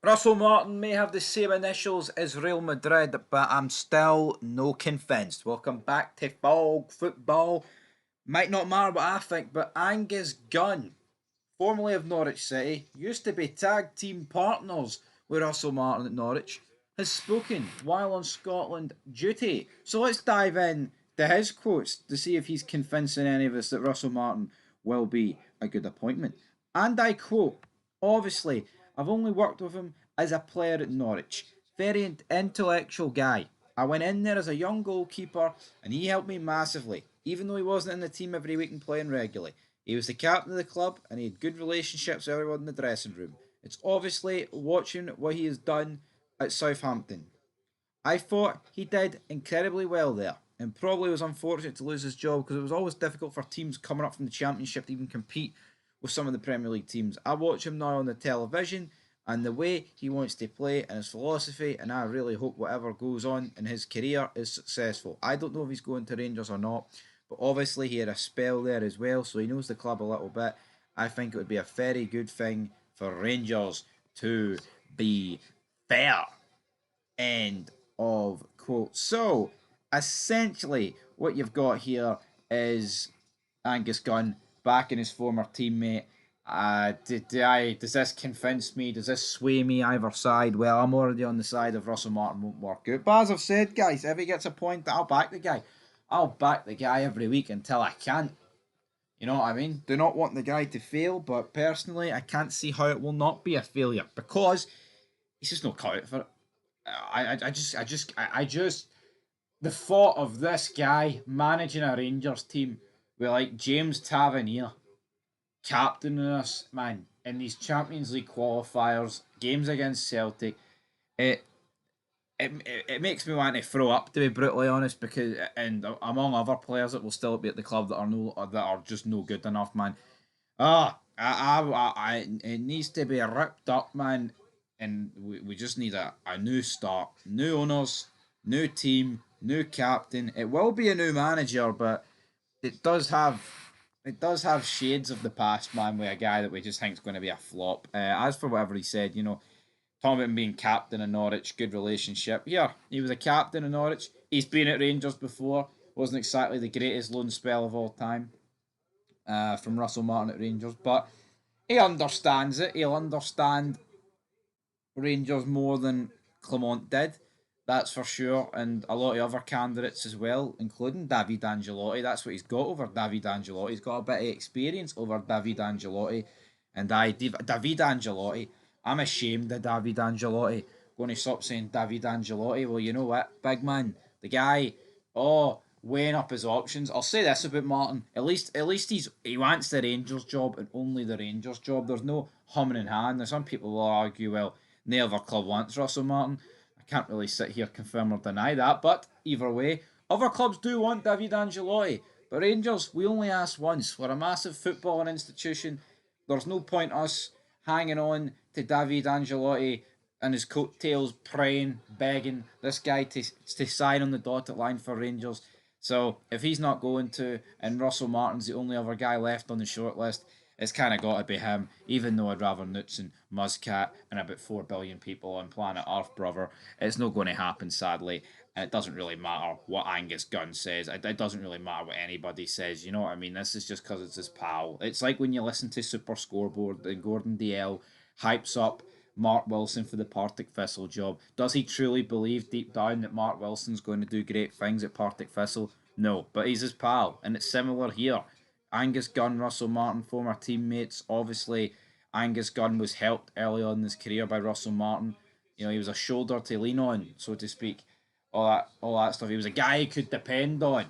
Russell Martin may have the same initials as Real Madrid, but I'm still no convinced. Welcome back to Fog Football. Might not matter what I think, but Angus Gunn, formerly of Norwich City, used to be tag team partners with Russell Martin at Norwich, has spoken while on Scotland duty. So let's dive in to his quotes to see if he's convincing any of us that Russell Martin will be a good appointment. And I quote, obviously, I've only worked with him as a player at Norwich. Very intellectual guy. I went in there as a young goalkeeper and he helped me massively, even though he wasn't in the team every week and playing regularly. He was the captain of the club and he had good relationships with everyone in the dressing room. It's obviously watching what he has done at Southampton. I thought he did incredibly well there and probably was unfortunate to lose his job because it was always difficult for teams coming up from the Championship to even compete with some of the Premier League teams. I watch him now on the television and the way he wants to play and his philosophy, and I really hope whatever goes on in his career is successful. I don't know if he's going to Rangers or not, but obviously he had a spell there as well, so he knows the club a little bit. I think it would be a very good thing for Rangers to be fair. End of quote. So, essentially, what you've got here is Angus Gunn backing his former teammate. Does this convince me? Does this sway me either side? Well, I'm already on the side of Russell Martin won't work out. But as I've said, guys, if he gets a point, I'll back the guy. I'll back the guy every week until I can't. You know what I mean? Do not want the guy to fail, but personally, I can't see how it will not be a failure because he's just not cut out for it. I just the thought of this guy managing a Rangers team with like James Tavernier captaining us, man, in these Champions League qualifiers, games against Celtic, it it makes me want to throw up, to be brutally honest, because and among other players that will still be at the club that are that are just no good enough, man. It needs to be ripped up, man, and we just need a new start, new owners, new team, new captain. It will be a new manager, but it does have it does have shades of the past, man, with a guy that we just think is going to be a flop. As for whatever he said, talking about him being captain of Norwich, good relationship. Yeah, he was a captain of Norwich. He's been at Rangers before. Wasn't exactly the greatest loan spell of all time from Russell Martin at Rangers, but he understands it. He'll understand Rangers more than Clement did. That's for sure, and a lot of other candidates as well, including David Angelotti. That's what he's got over David Angelotti. He's got a bit of experience over David Angelotti, and David Angelotti. I'm ashamed of David Angelotti. Going to stop saying David Angelotti. Well, you know what, big man, the guy. Oh, weighing up his options. I'll say this about Martin. At least he wants the Rangers job and only the Rangers job. There's no humming and hawing. Now some people will argue, well, no other club wants Russell Martin. I can't really sit here confirm or deny that, but either way, other clubs do want David Angelotti. But Rangers, we only ask once. We're a massive footballing institution. There's no point us hanging on to David Angelotti and his coattails, praying, begging this guy to sign on the dotted line for Rangers. So if he's not going to, and Russell Martin's the only other guy left on the shortlist, it's kind of got to be him, even though I'd rather Knutson, Muscat, and about 4 billion people on planet Earth, brother. It's not going to happen, sadly. And it doesn't really matter what Angus Gunn says. It doesn't really matter what anybody says. You know what I mean? This is just because it's his pal. It's like when you listen to Super Scoreboard and Gordon DL hypes up Mark Wilson for the Partick Thistle job. Does he truly believe deep down that Mark Wilson's going to do great things at Partick Thistle? No, but he's his pal. And it's similar here. Angus Gunn, Russell Martin, former teammates. Obviously, Angus Gunn was helped early on in his career by Russell Martin. He was a shoulder to lean on, so to speak. All that stuff. He was a guy you could depend on.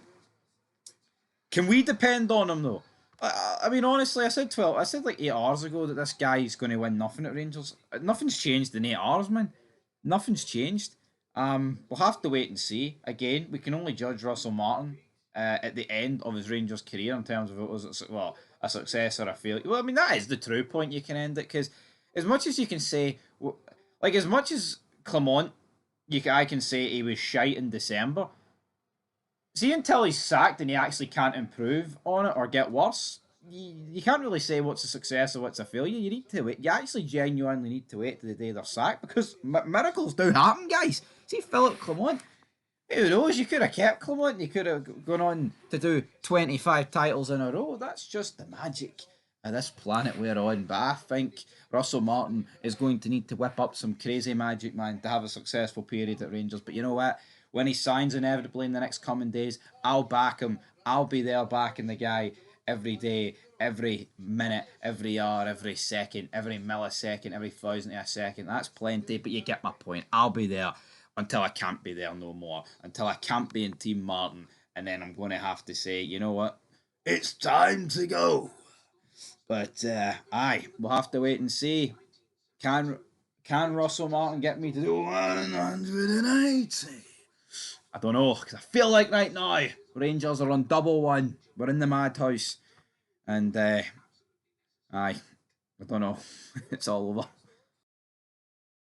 Can we depend on him though? I mean, honestly, I said like 8 hours ago that this guy is going to win nothing at Rangers. Nothing's changed in 8 hours, man. Nothing's changed. We'll have to wait and see. Again, we can only judge Russell Martin at the end of his Rangers career in terms of it was a success or a failure. Well, I mean that is the true point. You can end it because as much as you can say, like as much as Clement, I can say he was shite in December. See, until he's sacked and he actually can't improve on it or get worse, you can't really say what's a success or what's a failure. You need to wait. You actually genuinely need to wait to the day they're sacked because miracles do happen, guys. See Philip Clement. Who knows? You could have kept Clement. You could have gone on to do 25 titles in a row. That's just the magic of this planet we're on. But I think Russell Martin is going to need to whip up some crazy magic, man, to have a successful period at Rangers. But you know what? When he signs inevitably in the next coming days, I'll back him. I'll be there backing the guy every day, every minute, every hour, every second, every millisecond, every thousandth of a second. That's plenty, but you get my point. I'll be there until I can't be there no more, until I can't be in Team Martin, and then I'm going to have to say, you know what? It's time to go. But aye, we'll have to wait and see. Can can Russell Martin get me to do 180? I don't know, because I feel like right now Rangers are on double one. We're in the madhouse, and aye, I don't know. It's all over.